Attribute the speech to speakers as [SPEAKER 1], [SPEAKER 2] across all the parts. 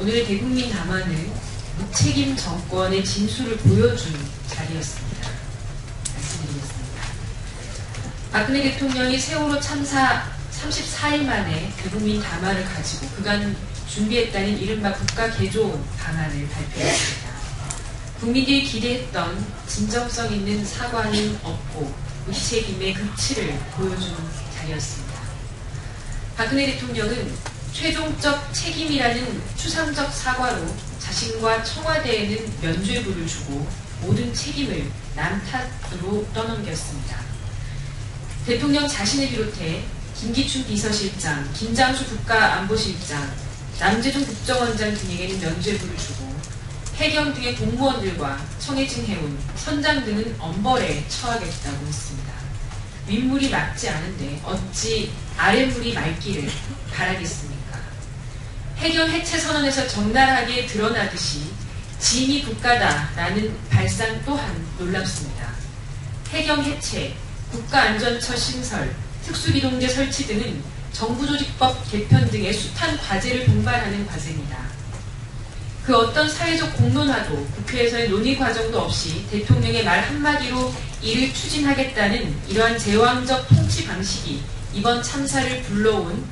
[SPEAKER 1] 오늘의 대국민 담화는 무책임 정권의 진수를 보여준 자리였습니다. 말씀드리겠습니다. 박근혜 대통령이 세월호 참사 34일 만에 대국민 담화를 가지고 그간 준비했다는 이른바 국가개조 방안을 발표했습니다. 국민들이 기대했던 진정성 있는 사과는 없고 무책임의 극치를 보여주는 자리였습니다. 박근혜 대통령은 최종적 책임이라는 추상적 사과로 자신과 청와대에는 면죄부를 주고 모든 책임을 남 탓으로 떠넘겼습니다. 대통령 자신을 비롯해 김기춘 비서실장, 김장수 국가안보실장, 남재준 국정원장 등에게는 면죄부를 주고 해경 등의 공무원들과 청해진 해운, 선장 등은 엄벌에 처하겠다고 했습니다. 윗물이 맑지 않은데 어찌 아랫물이 맑기를 바라겠습니까? 해경 해체 선언에서 적나라하게 드러나듯이 짐이 국가다라는 발상 또한 놀랍습니다. 해경 해체, 국가안전처 신설, 특수기동대 설치 등은 정부조직법 개편 등의 숱한 과제를 동반하는 과제입니다. 그 어떤 사회적 공론화도 국회에서의 논의 과정도 없이 대통령의 말 한마디로 이를 추진하겠다는 이러한 제왕적 통치 방식이 이번 참사를 불러온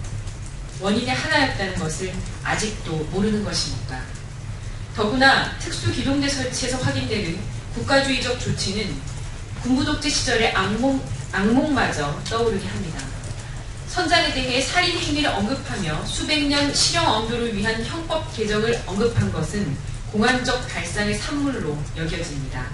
[SPEAKER 1] 원인의 하나였다는 것을 아직도 모르는 것입니까? 더구나 특수기동대 설치에서 확인되는 국가주의적 조치는 군부독재 시절의 악몽마저 떠오르게 합니다. 선장에 대해 살인 행위를 언급하며 수백 년 실형 엄도를 위한 형법 개정을 언급한 것은 공안적 발상의 산물로 여겨집니다.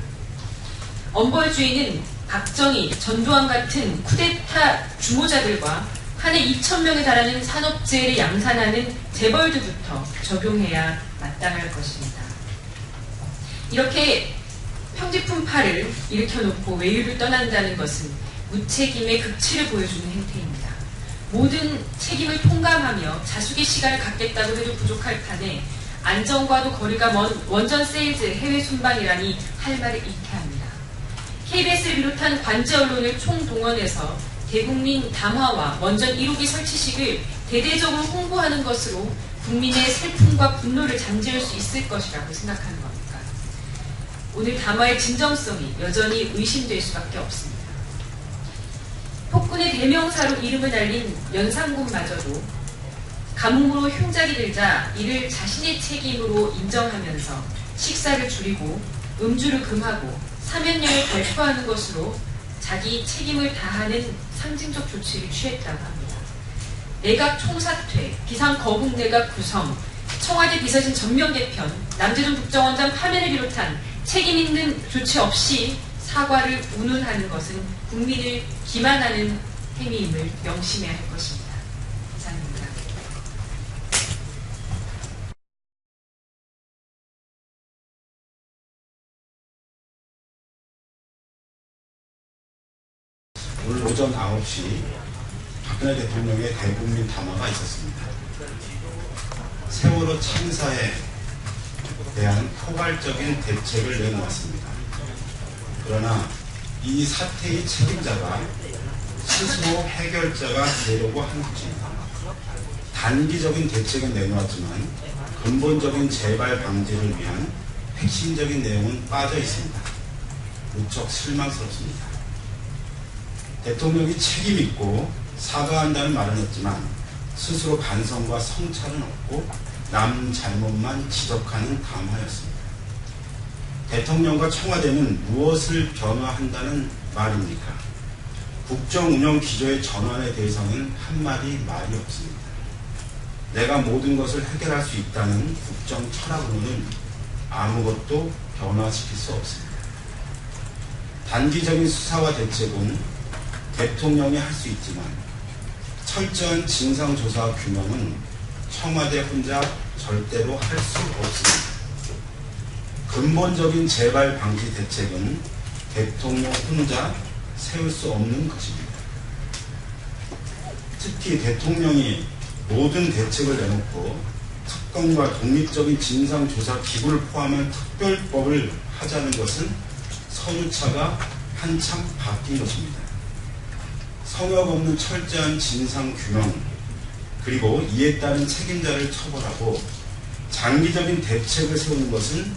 [SPEAKER 1] 엄벌주의는 박정희, 전두환 같은 쿠데타 주모자들과 한 해 2,000명에 달하는 산업재해를 양산하는 재벌들부터 적용해야 마땅할 것입니다. 이렇게 평지풍파를 일으켜놓고 외유를 떠난다는 것은 무책임의 극치를 보여주는 행태입니다. 모든 책임을 통감하며 자숙의 시간을 갖겠다고 해도 부족할 판에 안전과도 거리가 먼 원전 세일즈 해외 순방이라니 할 말을 잃게 합니다. KBS를 비롯한 관제 언론을 총동원해서 대국민 담화와 원전 1호기 설치식을 대대적으로 홍보하는 것으로 국민의 슬픔과 분노를 잠재울 수 있을 것이라고 생각하는 겁니까? 오늘 담화의 진정성이 여전히 의심될 수밖에 없습니다. 폭군의 대명사로 이름을 날린 연산군마저도 가뭄으로 흉작이 들자 이를 자신의 책임으로 인정하면서 식사를 줄이고 음주를 금하고 사면령을 발표하는 것으로 자기 책임을 다하는 상징적 조치를 취했다고 합니다. 내각 총사퇴, 비상거국내각 구성, 청와대 비서진 전면 개편, 남재준 국정원장 파면을 비롯한 책임 있는 조치 없이 사과를 운운하는 것은 국민을 기만하는 행위임을 명심해야 할 것입니다. 이상입니다.
[SPEAKER 2] 오늘 오전 9시 박근혜 대통령의 대국민 담화가 있었습니다. 세월호 참사에 대한 포괄적인 대책을 내놓았습니다. 그러나 이 사태의 책임자가 스스로 해결자가 되려고 한 것입니다. 단기적인 대책은 내놓았지만 근본적인 재발 방지를 위한 핵심적인 내용은 빠져 있습니다. 무척 실망스럽습니다. 대통령이 책임 있고 사과한다는 말은 했지만 스스로 반성과 성찰은 없고 남 잘못만 지적하는 담화였습니다. 대통령과 청와대는 무엇을 변화한다는 말입니까? 국정 운영 기조의 전환에 대해서는 한마디 말이 없습니다. 내가 모든 것을 해결할 수 있다는 국정 철학으로는 아무것도 변화시킬 수 없습니다. 단기적인 수사와 대책은 대통령이 할 수 있지만 철저한 진상조사 규명은 청와대 혼자 절대로 할 수 없습니다. 근본적인 재발 방지 대책은 대통령 혼자 세울 수 없는 것입니다. 특히 대통령이 모든 대책을 내놓고 특검과 독립적인 진상조사 기구를 포함한 특별법을 하자는 것은 선우차가 한참 바뀐 것입니다. 성역 없는 철저한 진상규명, 그리고 이에 따른 책임자를 처벌하고 장기적인 대책을 세우는 것은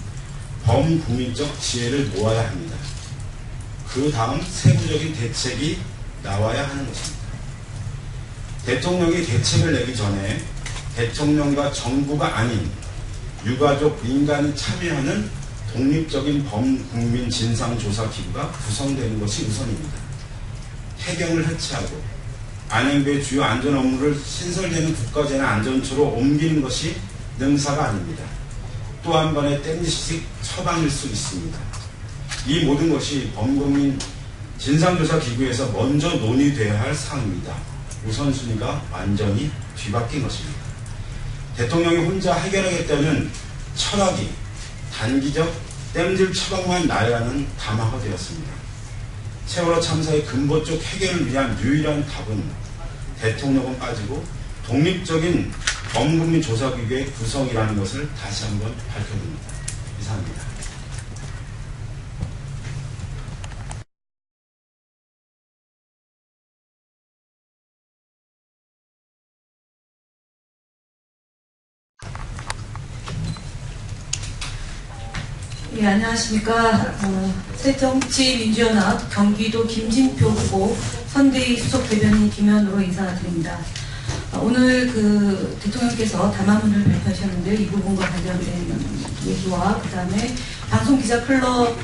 [SPEAKER 2] 범국민적 지혜를 모아야 합니다. 그 다음 세부적인 대책이 나와야 하는 것입니다. 대통령이 대책을 내기 전에 대통령과 정부가 아닌 유가족 민간이 참여하는 독립적인 범국민 진상조사기구가 구성되는 것이 우선입니다. 해경을 해체하고 안행부의 주요 안전 업무를 신설되는 국가재난안전처로 옮기는 것이 능사가 아닙니다. 또 한 번의 땡짓식 처방일 수 있습니다. 이 모든 것이 범국민 진상조사기구에서 먼저 논의되어야 할 사항입니다. 우선순위가 완전히 뒤바뀐 것입니다. 대통령이 혼자 해결하겠다는 철학이 단기적 땜질 처방만 나열하는 담화가 되었습니다. 세월호 참사의 근본적 해결을 위한 유일한 답은 대통령은 빠지고 독립적인 범국민 조사기구의 구성이라는 것을 다시 한번 밝혀봅니다. 이상입니다.
[SPEAKER 3] 예, 안녕하십니까. 새정치민주연합 경기도 김진표 후보 선대위 수석 대변인 김현우로 인사드립니다. 오늘 대통령께서 담화문을 발표하셨는데 이 부분과 관련된 얘기와 그 다음에 방송기자클럽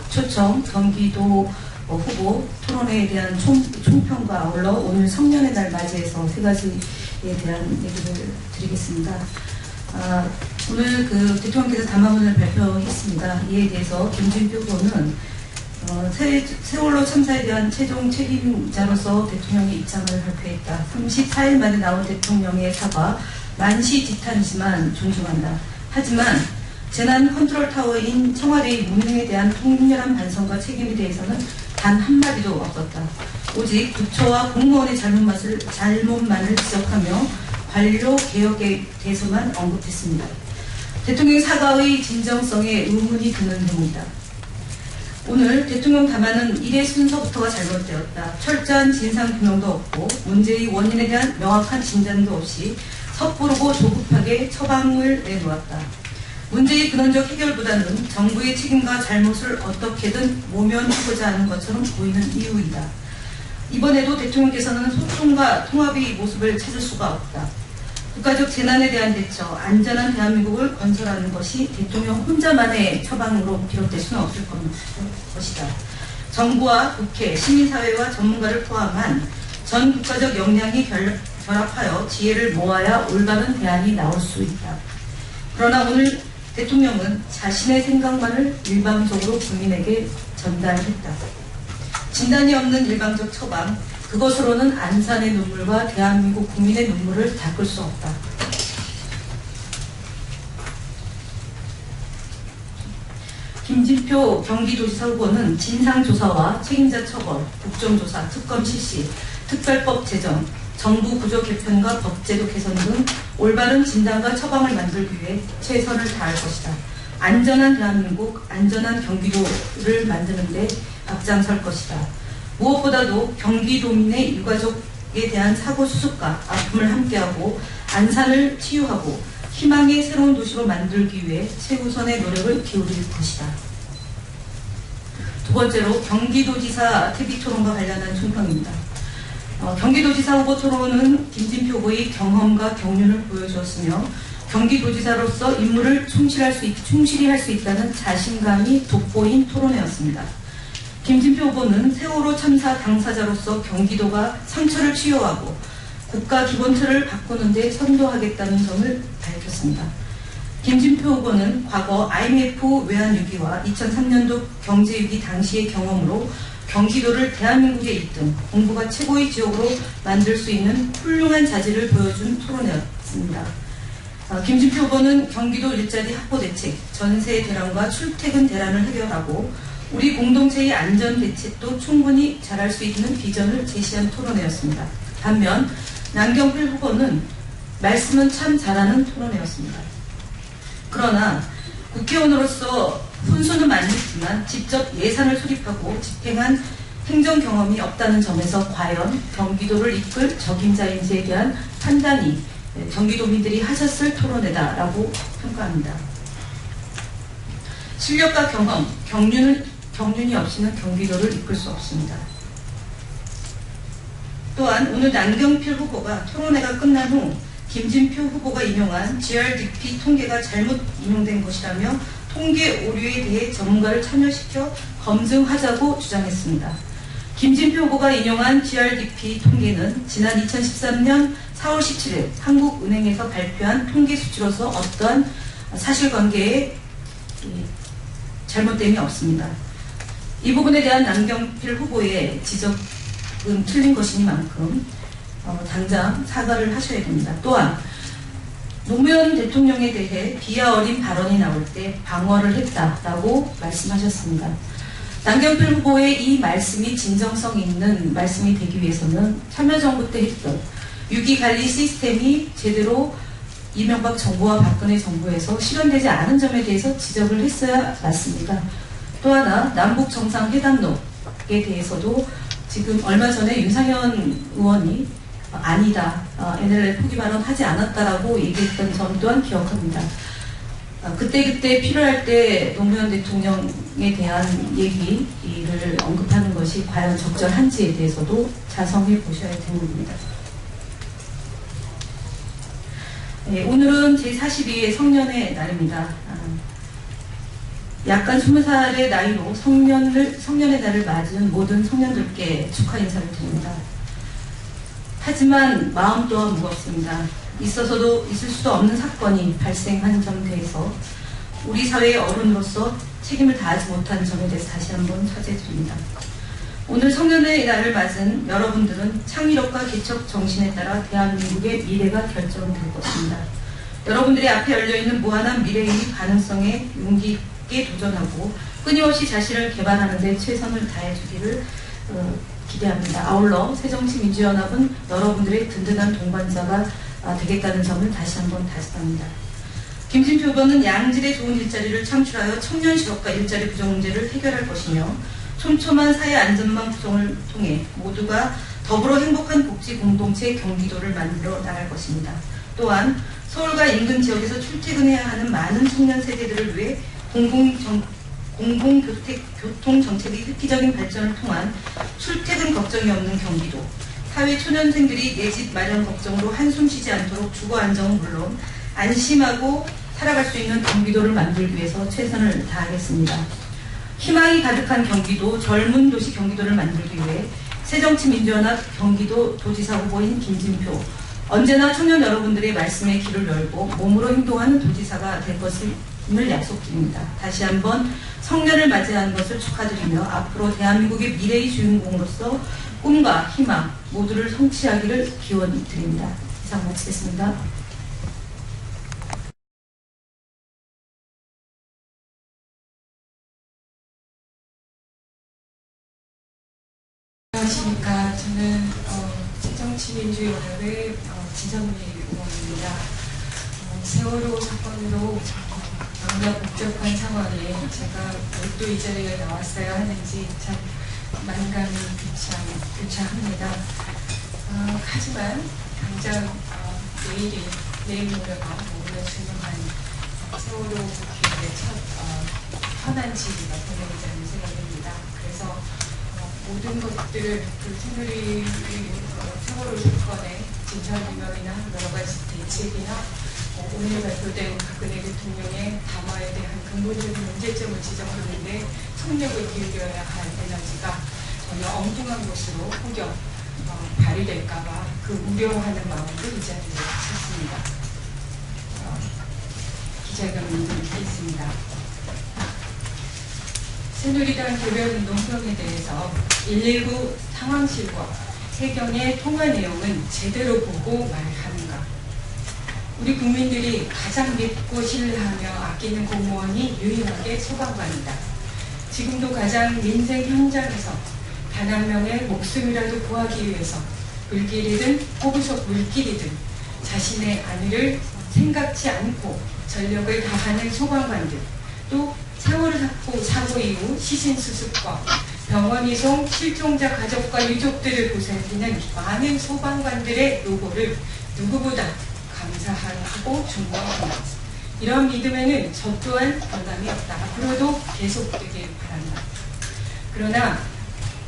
[SPEAKER 3] 초청 경기도 후보 토론회에 대한 총평과 아울러 오늘 성년의 날 맞이해서 세 가지에 대한 얘기를 드리겠습니다. 오늘 대통령께서 담화문을 발표했습니다. 이에 대해서 김진표 후보는 세월호 참사에 대한 최종 책임자로서 대통령의 입장을 발표했다. 34일 만에 나온 대통령의 사과 만시지탄이지만 존중한다. 하지만 재난 컨트롤 타워인 청와대의 무능에 대한 통렬한 반성과 책임에 대해서는 단 한마디도 없었다. 오직 부처와 공무원의 잘못만을 지적하며 관료 개혁에 대해서만 언급했습니다. 대통령 사과의 진정성에 의문이 드는 대목이다. 오늘 대통령 담화는 일의 순서부터가 잘못되었다. 철저한 진상규명도 없고 문제의 원인에 대한 명확한 진단도 없이 섣부르고 조급하게 처방을 내놓았다. 문제의 근원적 해결보다는 정부의 책임과 잘못을 어떻게든 모면하고자 하는 것처럼 보이는 이유이다. 이번에도 대통령께서는 소통과 통합의 모습을 찾을 수가 없다. 국가적 재난에 대한 대처, 안전한 대한민국을 건설하는 것이 대통령 혼자만의 처방으로 비롯될 수는 없을 것이다. 정부와 국회, 시민사회와 전문가를 포함한 전 국가적 역량이 결합하여 지혜를 모아야 올바른 대안이 나올 수 있다. 그러나 오늘 대통령은 자신의 생각만을 일방적으로 국민에게 전달했다. 진단이 없는 일방적 처방, 그것으로는 안산의 눈물과 대한민국 국민의 눈물을 닦을 수 없다. 김진표 경기도지사 후보는 진상조사와 책임자 처벌, 국정조사, 특검 실시, 특별법 제정, 정부 구조 개편과 법제도 개선 등 올바른 진단과 처방을 만들기 위해 최선을 다할 것이다. 안전한 대한민국, 안전한 경기도를 만드는 데 앞장설 것이다. 무엇보다도 경기도민의 유가족에 대한 사고 수습과 아픔을 함께하고 안산을 치유하고 희망의 새로운 도시로 만들기 위해 최우선의 노력을 기울일 것이다. 두 번째로 경기도지사 TV토론과 관련한 총평입니다. 경기도지사 후보 토론은 김진표 후보의 경험과 경륜을 보여주었으며 경기도지사로서 임무를 충실히 할 수 있다는 자신감이 돋보인 토론회였습니다. 김진표 후보는 세월호 참사 당사자로서 경기도가 상처를 치유하고 국가 기본틀을 바꾸는 데 선도하겠다는 점을 밝혔습니다. 김진표 후보는 과거 IMF 외환위기와 2003년도 경제위기 당시의 경험으로 경기도를 대한민국의 1등, 공부가 최고의 지역으로 만들 수 있는 훌륭한 자질을 보여준 토론회였습니다. 김진표 후보는 경기도 일자리 확보 대책, 전세 대란과 출퇴근 대란을 해결하고 우리 공동체의 안전 대책도 충분히 잘할 수 있는 비전을 제시한 토론회였습니다. 반면 남경필 후보는 말씀은 참 잘하는 토론회였습니다. 그러나 국회의원으로서 훈수는 많지만 직접 예산을 수립하고 집행한 행정 경험이 없다는 점에서 과연 경기도를 이끌 적임자인지에 대한 판단이 경기도민들이 하셨을 토론회다라고 평가합니다. 실력과 경험, 경륜이 없이는 경기도를 이끌 수 없습니다. 또한 오늘 남경필 후보가 토론회가 끝난 후 김진표 후보가 인용한 GRDP 통계가 잘못 인용된 것이라며 통계 오류에 대해 전문가를 참여시켜 검증하자고 주장했습니다. 김진표 후보가 인용한 GRDP 통계는 지난 2013년 4월 17일 한국은행에서 발표한 통계 수치로서 어떠한 사실관계에 잘못됨이 없습니다. 이 부분에 대한 남경필 후보의 지적은 틀린 것이니만큼 당장 사과를 하셔야 됩니다. 또한 노무현 대통령에 대해 비하 어린 발언이 나올 때 방어를 했다라고 말씀하셨습니다. 남경필 후보의 이 말씀이 진정성 있는 말씀이 되기 위해서는 참여정부 때 했던 유기관리 시스템이 제대로 이명박 정부와 박근혜 정부에서 실현되지 않은 점에 대해서 지적을 했어야 맞습니다. 또 하나 남북정상회담록에 대해서도 지금 얼마 전에 윤상현 의원이 아니다, NLL 포기 발언 하지 않았다라고 얘기했던 점 또한 기억합니다. 그때 필요할 때 노무현 대통령에 대한 얘기를 언급하는 것이 과연 적절한지에 대해서도 자성해 보셔야 되는 겁니다. 네, 오늘은 제42회 성년의 날입니다. 약간 20살의 나이로 성년의 날을 맞은 모든 성년들께 축하 인사를 드립니다. 하지만 마음 또한 무겁습니다. 있을 수도 없는 사건이 발생한 점에 대해서 우리 사회의 어른으로서 책임을 다하지 못한 점에 대해서 다시 한번 사죄드립니다. 오늘 성년의 날을 맞은 여러분들은 창의력과 개척 정신에 따라 대한민국의 미래가 결정될 것입니다. 여러분들의 앞에 열려있는 무한한 미래의 가능성에 용기 있게 도전하고 끊임없이 자신을 개발하는 데 최선을 다해주기를 기대합니다. 아울러 새정치민주연합은 여러분들의 든든한 동반자가 되겠다는 점을 다시 한번 다짐합니다. 김진표 후보는 양질의 좋은 일자리를 창출하여 청년 실업과 일자리 부족 문제를 해결할 것이며 촘촘한 사회 안전망 구성을 통해 모두가 더불어 행복한 복지 공동체 경기도를 만들어 나갈 것입니다. 또한 서울과 인근 지역에서 출퇴근해야 하는 많은 청년 세대들을 위해 공공교통 정책의 획기적인 발전을 통한 출퇴근 걱정이 없는 경기도, 사회 초년생들이 내 집 마련 걱정으로 한숨 쉬지 않도록 주거 안정은 물론 안심하고 살아갈 수 있는 경기도를 만들기 위해서 최선을 다하겠습니다. 희망이 가득한 경기도, 젊은 도시 경기도를 만들기 위해 새정치민주연합 경기도 도지사 후보인 김진표, 언제나 청년 여러분들의 말씀에 귀를 열고 몸으로 행동하는 도지사가 될 것임을 약속드립니다. 다시 한번 성년을 맞이하는 것을 축하드리며 앞으로 대한민국의 미래의 주인공으로서 꿈과 희망 모두를 성취하기를 기원드립니다. 이상 마치겠습니다.
[SPEAKER 1] 안녕하십니까. 저는 새정치민주연합의 진선미 의원입니다. 세월호 사건으로 너무나 복잡한 상황에 제가 왜 또 이 자리에 나왔어야 하는지 참 만감이 교차합니다. 하지만 당장 내일 모레가 오늘 주문한 세월호 국회의 첫 현안지가 보내자는 생각입니다. 그래서 모든 것들을 새누리 세월호 사건의 진상규명이나 여러 가지 대책이나 오늘 발표된 박근혜 대통령의 담화에 대한 근본적인 문제점을 지적하는데 총력을 기울여야 할 에너지가 전혀 엉뚱한 것으로 혹여 발휘될까봐 그 우려하는 마음으로 이 자리에 섰습니다. 기자회견을 드리겠습니다. 새누리당 개별운동성에 대해서 119 상황실과 해경의 통화 내용은 제대로 보고 말하는가? 우리 국민들이 가장 믿고 신뢰하며 아끼는 공무원이 유일하게 소방관이다. 지금도 가장 민생 현장에서 단 한 명의 목숨이라도 구하기 위해서 불길이든 호구석 물길이든 자신의 안위를 생각지 않고 전력을 다하는 소방관들, 또 세월호 사고 이후 시신수습과 병원 이송 실종자 가족과 유족들을 보살피는 많은 소방관들의 노고를 누구보다 감사하고 중보합니다. 이런 믿음에는 저 또한 변함이 없다. 앞으로도 계속되길 바란다. 그러나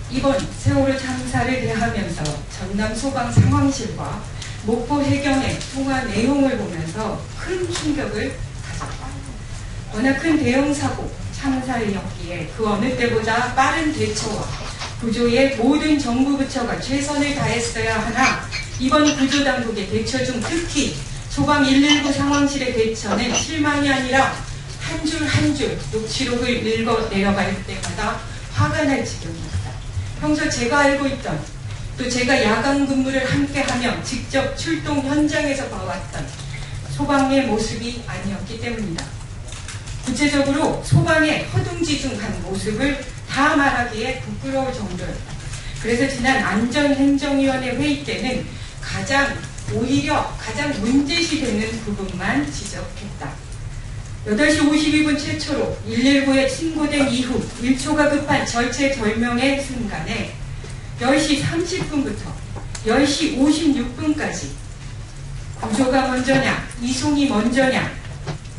[SPEAKER 1] 이번 세월호 참사를 대하면서 전남 소방 상황실과 목포 해경의 통화 내용을 보면서 큰 충격을 가졌다. 워낙 큰 대형 사고 참사였기에 그 어느 때보다 빠른 대처와 구조에 모든 정부 부처가 최선을 다했어야 하나 이번 구조당국의 대처 중 특히 소방 119 상황실의 대처는 실망이 아니라 한 줄 한 줄 녹취록을 읽어 내려갈 때마다 화가 날 지경이었다. 평소 제가 알고 있던 또 제가 야간 근무를 함께하며 직접 출동 현장에서 봐왔던 소방의 모습이 아니었기 때문이다. 구체적으로 소방의 허둥지둥한 모습을 다 말하기에 부끄러울 정도였다. 그래서 지난 안전행정위원회 회의 때는 오히려 가장 문제시 되는 부분만 지적했다. 8시 52분 최초로 119에 신고된 이후 1초가 급한 절체절명의 순간에 10시 30분부터 10시 56분까지 구조가 먼저냐 이송이 먼저냐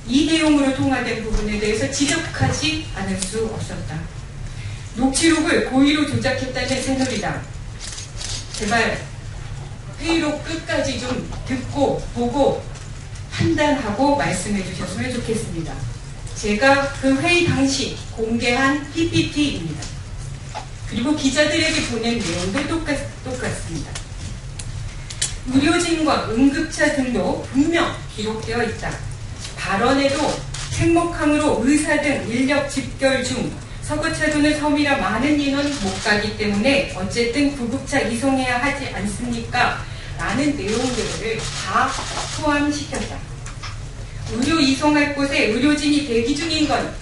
[SPEAKER 1] 이 내용으로 통화된 부분에 대해서 지적하지 않을 수 없었다. 녹취록을 고의로 조작했다는 새누리당, 제발 회의록 끝까지 좀 듣고 보고 판단하고 말씀해 주셨으면 좋겠습니다. 제가 그 회의 당시 공개한 PPT입니다. 그리고 기자들에게 보낸 내용도 똑같습니다. 의료진과 응급차 등도 분명 기록되어 있다. 발언에도 생목항으로 의사 등 인력 집결 중 서거차도는 섬이라 많은 인원 못 가기 때문에 어쨌든 구급차 이송해야 하지 않습니까? 라는 내용들을 다 포함시켰다. 의료 이송할 곳에 의료진이 대기 중인 건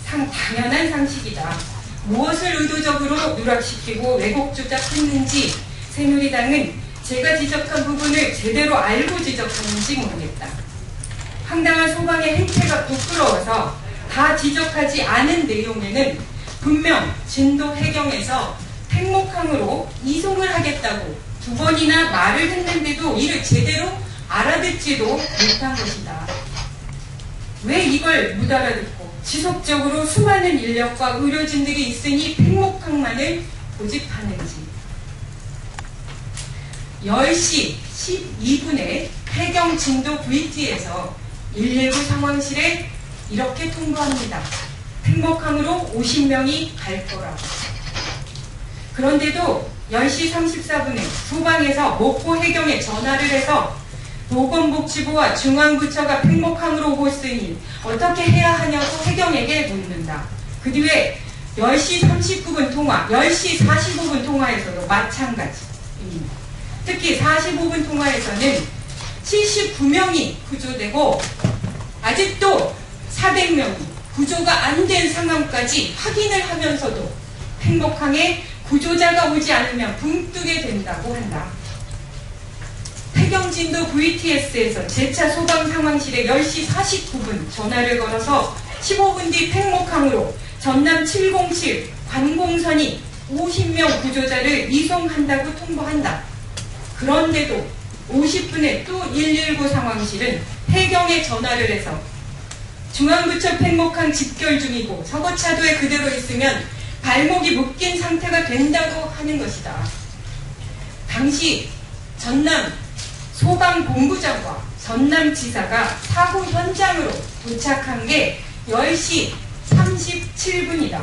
[SPEAKER 1] 당연한 상식이다. 무엇을 의도적으로 누락시키고 왜곡 조작했는지 새누리당은 제가 지적한 부분을 제대로 알고 지적하는지 모르겠다. 황당한 소방의 행태가 부끄러워서 다 지적하지 않은 내용에는 분명 진도 해경에서 팽목항으로 이송을 하겠다고 2번이나 말을 했는데도 이를 제대로 알아듣지도 못한 것이다. 왜 이걸 못 알아듣고 지속적으로 수많은 인력과 의료진들이 있으니 팽목항만을 고집하는지. 10시 12분에 해경 진도 VT에서 119 상황실에 이렇게 통보합니다. 팽목항으로 50명이 갈 거라고. 그런데도 10시 34분에 소방에서 목포 해경에 전화를 해서 보건복지부와 중앙부처가 팽목항으로 오고 있으니 어떻게 해야 하냐고 해경에게 묻는다. 그 뒤에 10시 39분 통화, 10시 45분 통화에서도 마찬가지입니다. 특히 45분 통화에서는 79명이 구조되고 아직도 400명이 구조가 안 된 상황까지 확인을 하면서도 팽목항에 구조자가 오지 않으면 붕 뜨게 된다고 한다. 해경진도 VTS에서 제차 소방 상황실에 10시 49분 전화를 걸어서 15분 뒤 팽목항으로 전남 707 관공선이 50명 구조자를 이송한다고 통보한다. 그런데도 50분에 또 119 상황실은 해경에 전화를 해서 중앙부처 팽목항 집결 중이고 서거차도에 그대로 있으면 발목이 묶인 상태가 된다고 하는 것이다. 당시 전남 소방본부장과 전남지사가 사고 현장으로 도착한 게 10시 37분이다.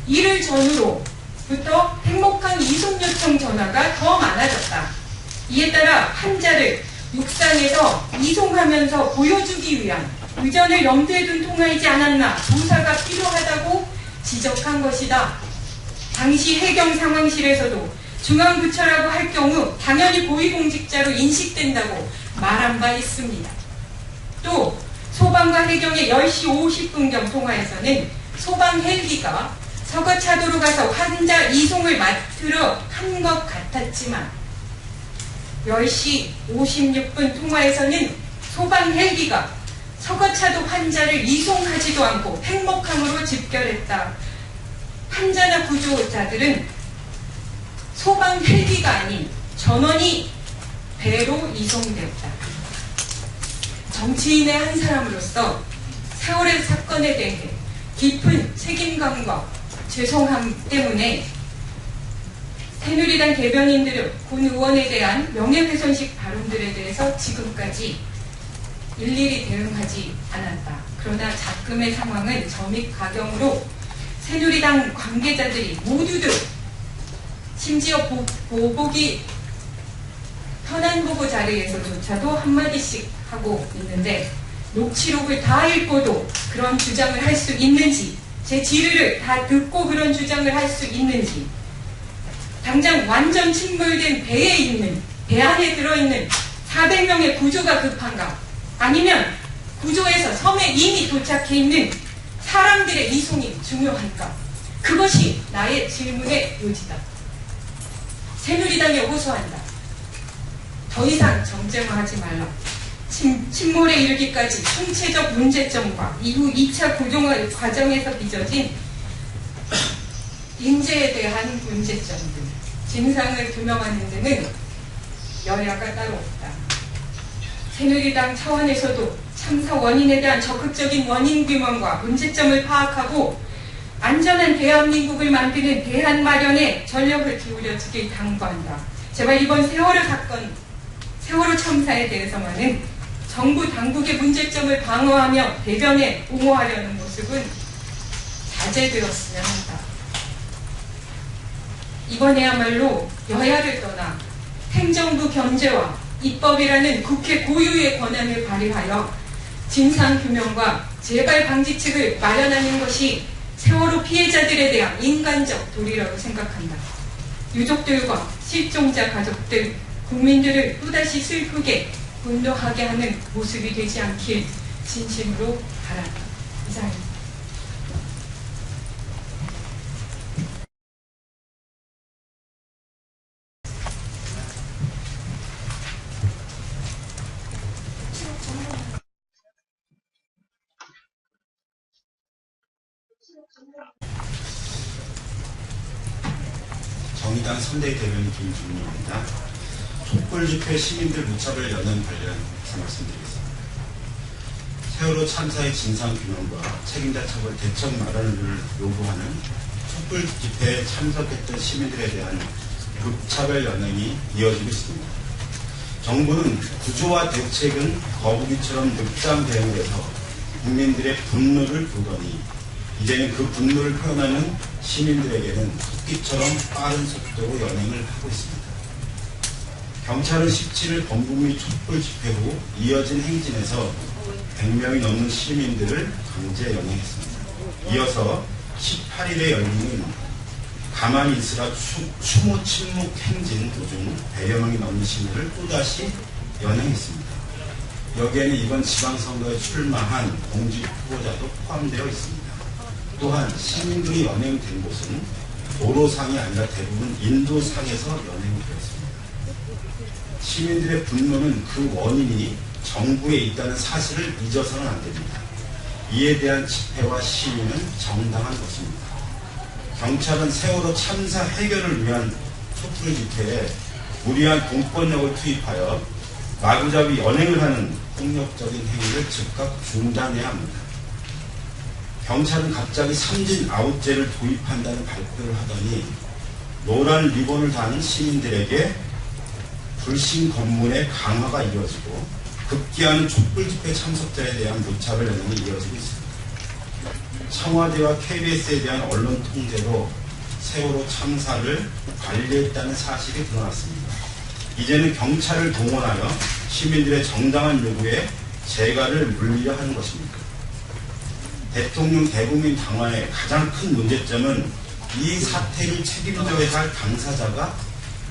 [SPEAKER 1] 이를 전후로부터 팽목항 이송 요청 전화가 더 많아졌다. 이에 따라 환자를 육상에서 이송하면서 보여주기 위한 의전을 염두에 둔 통화이지 않았나 조사가 필요하다고 지적한 것이다. 당시 해경 상황실에서도 중앙부처라고 할 경우 당연히 고위공직자로 인식된다고 말한 바 있습니다. 또 소방과 해경의 10시 50분경 통화에서는 소방 헬기가 서거차도로 가서 환자 이송을 맡으러 한 것 같았지만 10시 56분 통화에서는 소방 헬기가 서거차도 환자를 이송하지도 않고 팽목항으로 집결했다. 환자나 구조자들은 소방 헬기가 아닌 전원이 배로 이송되었다.
[SPEAKER 4] 정치인의 한 사람으로서 세월의 사건에 대해 깊은 책임감과 죄송함 때문에 새누리당 대변인들은 본 의원에 대한 명예훼손식 발언들에 대해서 지금까지 일일이 대응하지 않았다. 그러나 작금의 상황은 점입 가경으로 새누리당 관계자들이 모두들 심지어 보복이 현안 보고 자리에서조차도 한마디씩 하고 있는데 녹취록을 다 읽고도 그런 주장을 할 수 있는지, 제 지르를 다 듣고 그런 주장을 할 수 있는지, 당장 완전 침몰된 배 안에 들어있는 400명의 구조가 급한가, 아니면 구조에서 섬에 이미 도착해 있는 사람들의 이송이 중요할까? 그것이 나의 질문의 요지다. 새누리당에 호소한다. 더 이상 정쟁화하지 말라. 침몰에 이르기까지 총체적 문제점과 이후 2차 구조 과정에서 빚어진 인재에 대한 문제점들, 진상을 규명하는 데는 여야가 따로 없다. 새누리당 차원에서도 참사 원인에 대한 적극적인 원인 규명과 문제점을 파악하고 안전한 대한민국을 만드는 대안 마련에 전력을 기울여주길 당부한다. 제발 이번 세월호 참사에 대해서만은 정부 당국의 문제점을 방어하며 대변에 옹호하려는 모습은 자제되었으면 한다. 이번에야말로 여야를 떠나 행정부 견제와 입법이라는 국회 고유의 권한을 발휘하여 진상규명과 재발방지책을 마련하는 것이 세월호 피해자들에 대한 인간적 도리라고 생각한다. 유족들과 실종자 가족들, 국민들을 또다시 슬프게 분노하게 하는 모습이 되지 않길 진심으로 바란다. 이상입니다.
[SPEAKER 2] 정의당 선대위 대변인 김준희입니다. 촛불 집회 시민들 무차별 연행 관련해서 말씀드리겠습니다. 세월호 참사의 진상규명과 책임자 처벌 대책 마련을 요구하는 촛불 집회에 참석했던 시민들에 대한 무차별 연행이 이어지고 있습니다. 정부는 구조와 대책은 거북이처럼 늑장 대응을 해서 국민들의 분노를 부르더니 이제는 그 분노를 표현하는 시민들에게는 토끼처럼 빠른 속도로 연행을 하고 있습니다. 경찰은 17일 범국민 촛불 집회 후 이어진 행진에서 100명이 넘는 시민들을 강제 연행했습니다. 이어서 18일에 열리는 가만히 있으라 추모 침묵 행진 도중 100여 명이 넘는 시민을 또다시 연행했습니다. 여기에는 이번 지방선거에 출마한 공직 후보자도 포함되어 있습니다. 또한 시민들이 연행된 곳은 도로상이 아니라 대부분 인도상에서 연행되었습니다. 시민들의 분노는 그 원인이 정부에 있다는 사실을 잊어서는 안 됩니다. 이에 대한 집회와 시위는 정당한 것입니다. 경찰은 세월호 참사 해결을 위한 촛불 집회에 무리한 공권력을 투입하여 마구잡이 연행을 하는 폭력적인 행위를 즉각 중단해야 합니다. 경찰은 갑자기 삼진 아웃제를 도입한다는 발표를 하더니 노란 리본을 다는 시민들에게 불신 검문의 강화가 이루어지고 급기야는 촛불 집회 참석자에 대한 무차별 연행이 이어지고 있습니다. 청와대와 KBS에 대한 언론 통제로 세월호 참사를 관리했다는 사실이 드러났습니다. 이제는 경찰을 동원하여 시민들의 정당한 요구에 재갈을 물리려 하는 것입니다. 대통령 대국민 당화의 가장 큰 문제점은 이 사태를 책임져야 할 당사자가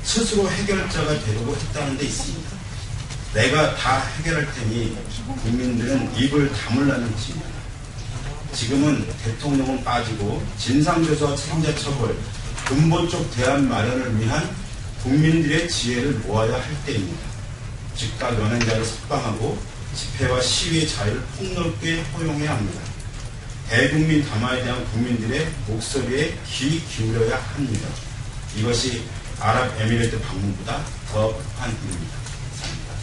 [SPEAKER 2] 스스로 해결자가 되려고 했다는 데 있습니다. 내가 다 해결할 테니 국민들은 입을 다물라는 것입니다. 지금은 대통령은 빠지고 진상조사와 책임자 처벌, 근본적 대안 마련을 위한 국민들의 지혜를 모아야 할 때입니다. 즉각 연행자를 석방하고 집회와 시위의 자유를 폭넓게 허용해야 합니다. 대국민 담화에 대한 국민들의 목소리에 귀 기울여야 합니다. 이것이 아랍에미레이트 방문보다 더 급한 일입니다. 감사합니다.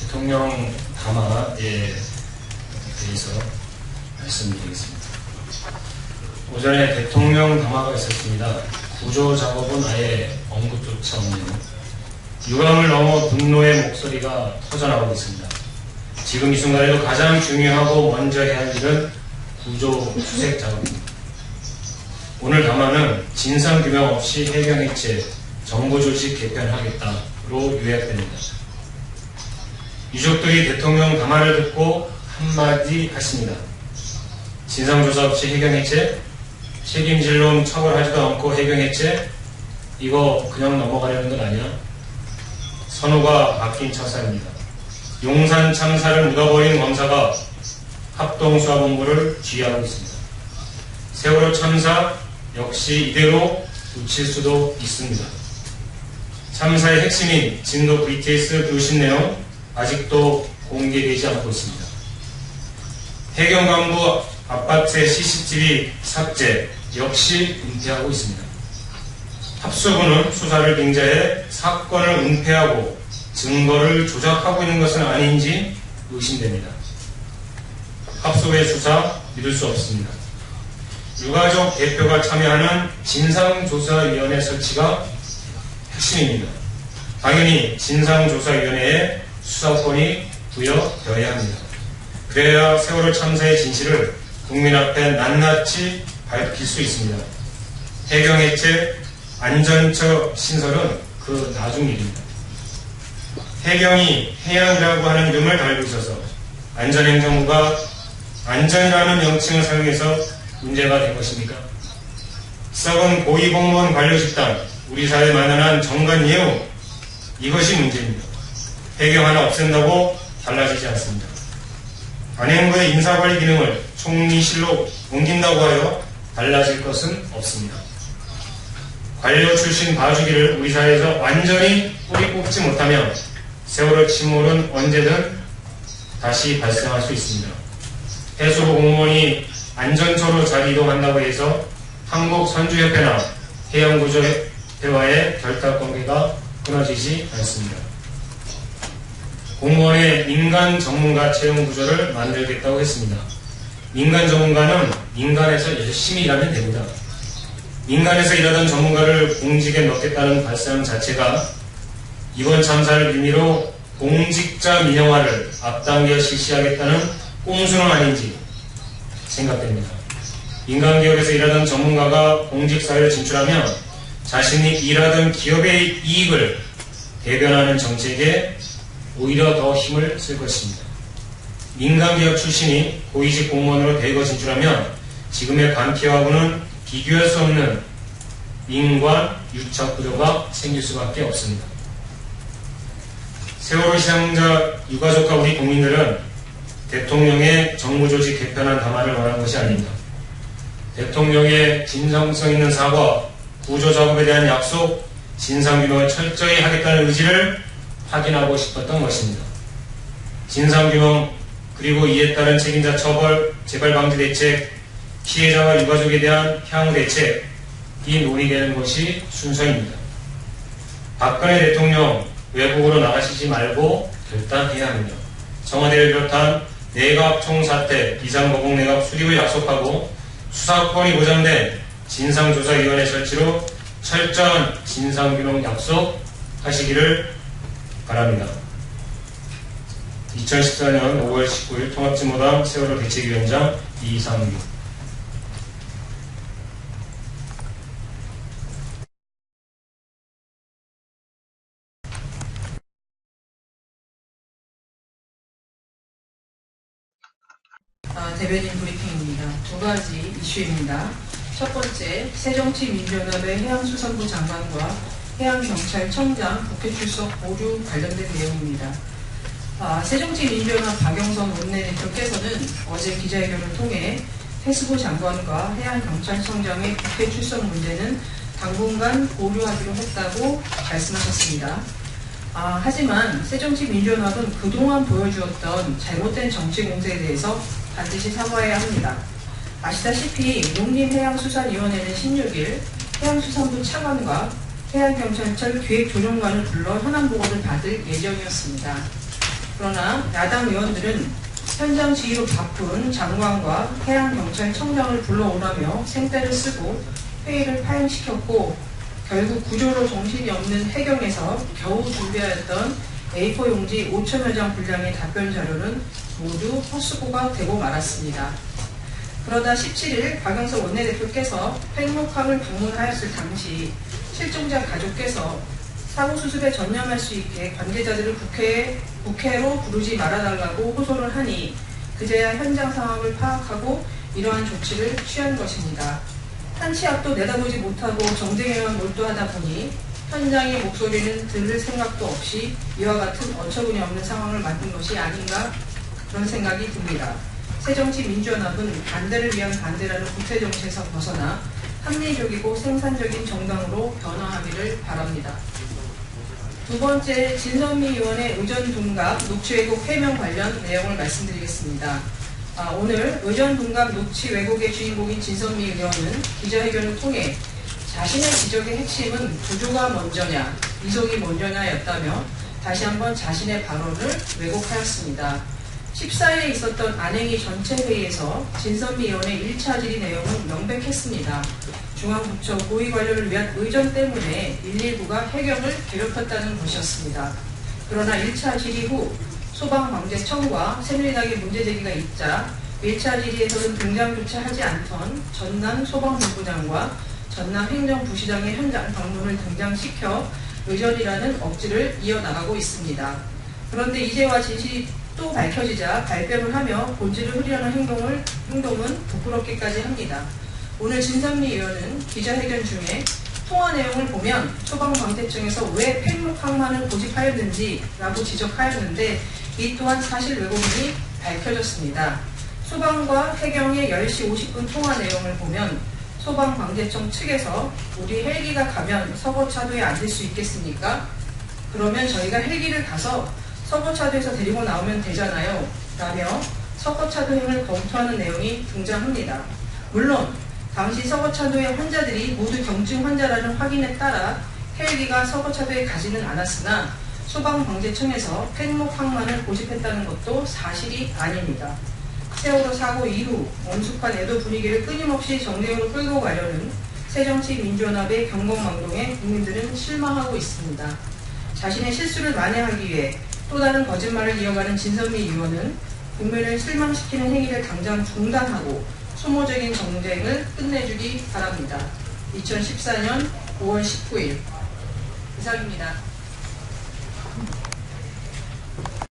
[SPEAKER 5] 대통령 담화에 대해서 말씀드리겠습니다. 오전에 대통령 담화가 있었습니다. 구조 작업은 아예 언급조차 없는 유감을 넘어 분노의 목소리가 터져나오고 있습니다. 지금 이 순간에도 가장 중요하고 먼저 해야 할 일은 구조 수색 작업입니다. 오늘 담화는 진상규명 없이 해경해체, 정부조직 개편하겠다로 요약됩니다. 유족들이 대통령 담화를 듣고 한마디 하십니다. 진상조사 없이 해경해체, 책임질 놈 처벌하지도 않고 해경해체, 이거 그냥 넘어가려는 건 아니야? 선우가 바뀐 처사입니다. 용산 참사를 묻어버린 검사가 합동수사본부를 지휘하고 있습니다. 세월호 참사 역시 이대로 묻힐 수도 있습니다. 참사의 핵심인 진도 VTS 교신 내용 아직도 공개되지 않고 있습니다. 해경 간부 아파트의 CCTV 삭제 역시 은폐하고 있습니다. 합수부는 수사를 빙자해 사건을 은폐하고 증거를 조작하고 있는 것은 아닌지 의심됩니다. 합수부의 수사 믿을 수 없습니다. 유가족 대표가 참여하는 진상조사위원회 설치가 핵심입니다. 당연히 진상조사위원회에 수사권이 부여되어야 합니다. 그래야 세월호 참사의 진실을 국민 앞에 낱낱이 밝힐 수 있습니다. 해경해체 안전처 신설은 그 나중 일입니다. 해경이 해양이라고 하는 이름을 달고 있어서 안전행정부가 안전이라는 명칭을 사용해서 문제가 된 것입니까? 썩은 고위공무원 관료 집단, 우리 사회에 만연한 정관 예우, 이것이 문제입니다. 해경 하나 없앤다고 달라지지 않습니다. 관행부의 인사관리 기능을 총리실로 옮긴다고 하여 달라질 것은 없습니다. 관료 출신 봐주기를 우리 사회에서 완전히 뿌리 뽑지 못하면 세월호 침몰은 언제든 다시 발생할 수 있습니다. 해수부 공무원이 안전처로 자리 이동한다고 해서 한국선주협회나 해양구조협회와의 결탁관계가 끊어지지 않습니다. 공무원의 민간 전문가 채용 구조를 만들겠다고 했습니다. 민간 전문가는 민간에서 열심히 일하면 됩니다. 민간에서 일하던 전문가를 공직에 넣겠다는 발상 자체가 이번 참사를 의미로 공직자 민영화를 앞당겨 실시하겠다는 꼼수는 아닌지 생각됩니다. 민간기업에서 일하던 전문가가 공직사회를 진출하면 자신이 일하던 기업의 이익을 대변하는 정책에 오히려 더 힘을 쓸 것입니다. 민간기업 출신이 고위직 공무원으로 대거 진출하면 지금의 관피하고는 비교할 수 없는 민관 유착 구조가 생길 수밖에 없습니다. 세월호 희생자 유가족과 우리 국민들은 대통령의 정부조직 개편안 담화를 원한 것이 아닙니다. 대통령의 진정성 있는 사과, 구조작업에 대한 약속, 진상규명을 철저히 하겠다는 의지를 확인하고 싶었던 것입니다. 진상규명 그리고 이에 따른 책임자 처벌, 재발방지 대책, 피해자와 유가족에 대한 향후 대책, 이 논의되는 것이 순서입니다. 박근혜 대통령 외국으로 나가시지 말고 결단해야 합니다. 청와대를 비롯한 내각 총사퇴, 비상거국 내각 수립을 약속하고 수사권이 보장된 진상조사위원회 설치로 철저한 진상규명 약속하시기를 바랍니다. 2014년 5월 19일 통합진보당 세월호 대책위원장 이상규.
[SPEAKER 3] 대변인 브리핑입니다. 두 가지 이슈입니다. 첫 번째, 새정치민주연합의 해양수산부 장관과 해양경찰청장 국회 출석 보류 관련된 내용입니다. 새정치민주연합 박영선 원내대표께서는 어제 기자회견을 통해 해수부 장관과 해양경찰청장의 국회 출석 문제는 당분간 보류하기로 했다고 말씀하셨습니다. 하지만 새정치민주연합은 그동안 보여주었던 잘못된 정치 공세에 대해서 반드시 사과해야 합니다. 아시다시피 농림해양수산위원회는 16일
[SPEAKER 4] 해양수산부 차관과 해양경찰청 기획조정관을 불러 현안 보고를 받을 예정이었습니다. 그러나 야당 의원들은 현장 지휘로 바쁜 장관과 해양경찰청장을 불러오라며 생떼를 쓰고 회의를 파행시켰고, 결국 구조로 정신이 없는 해경에서 겨우 준비하였던 A4 용지 5천여 장 분량의 답변 자료는 모두 헛수고가 되고 말았습니다. 그러다 17일 박영석 원내대표께서 팽목항을 방문하였을 당시 실종자 가족께서 사고 수습에 전념할 수 있게 관계자들을 국회로 부르지 말아달라고 호소를 하니 그제야 현장 상황을 파악하고 이러한 조치를 취한 것입니다. 한 치 앞도 내다보지 못하고 정쟁에만 몰두하다 보니 현장의 목소리는 들을 생각도 없이 이와 같은 어처구니 없는 상황을 만든 것이 아닌가, 그런 생각이 듭니다. 새정치민주연합은 반대를 위한 반대라는 구태정치에서 벗어나 합리적이고 생산적인 정당으로 변화하기를 바랍니다. 두 번째, 진선미 의원의 의전 둔갑 녹취 왜곡 해명 관련 내용을 말씀드리겠습니다. 오늘 의전 둔갑 녹취 왜곡의 주인공인 진선미 의원은 기자회견을 통해 자신의 지적의 핵심은 구조가 먼저냐, 이송이 먼저냐였다며 다시 한번 자신의 발언을 왜곡하였습니다. 14일에 있었던 안행위 전체 회의에서 진선미 의원의 1차 질의 내용은 명백했습니다. 중앙부처 고위 관료를 위한 의전 때문에 119가 해경을 괴롭혔다는 것이었습니다. 그러나 1차 질의 후 소방방재청과 새누리당의 문제제기가 있자 1차 질의에서는 등장조차 하지 않던 전남 소방본부장과 전남 행정부시장의 현장 방문을 등장시켜 의전이라는 억지를 이어나가고 있습니다. 그런데 이제와 진실이 또 밝혀지자 발뺌을 하며 본질을 흐리려는 행동은 부끄럽기까지 합니다. 오늘 진선미 의원은 기자회견 중에 통화 내용을 보면 소방방재청에서 왜 팽목항만을 고집하였는지라고 지적하였는데 이 또한 사실 왜곡이 밝혀졌습니다. 소방과 해경의 10시 50분 통화 내용을 보면 소방방재청 측에서 우리 헬기가 가면 서거차도에 앉을 수 있겠습니까? 그러면 저희가 헬기를 가서 서거차도에서 데리고 나오면 되잖아요 라며 서거차도행을 검토하는 내용이 등장합니다. 물론 당시 서거차도의 환자들이 모두 경증 환자라는 확인에 따라 헬기가 서거차도에 가지는 않았으나 소방방재청에서 팽목항만을 고집했다는 것도 사실이 아닙니다. 세월호 사고 이후 엄숙한 애도 분위기를 끊임없이 정쟁으로 끌고 가려는 새정치민주연합의 경공망동에 국민들은 실망하고 있습니다. 자신의 실수를 만회하기 위해 또 다른 거짓말을 이어가는 진선미 의원은 국민을 실망시키는 행위를 당장 중단하고 소모적인 정쟁을 끝내주기 바랍니다. 2014년 5월 19일 이상입니다.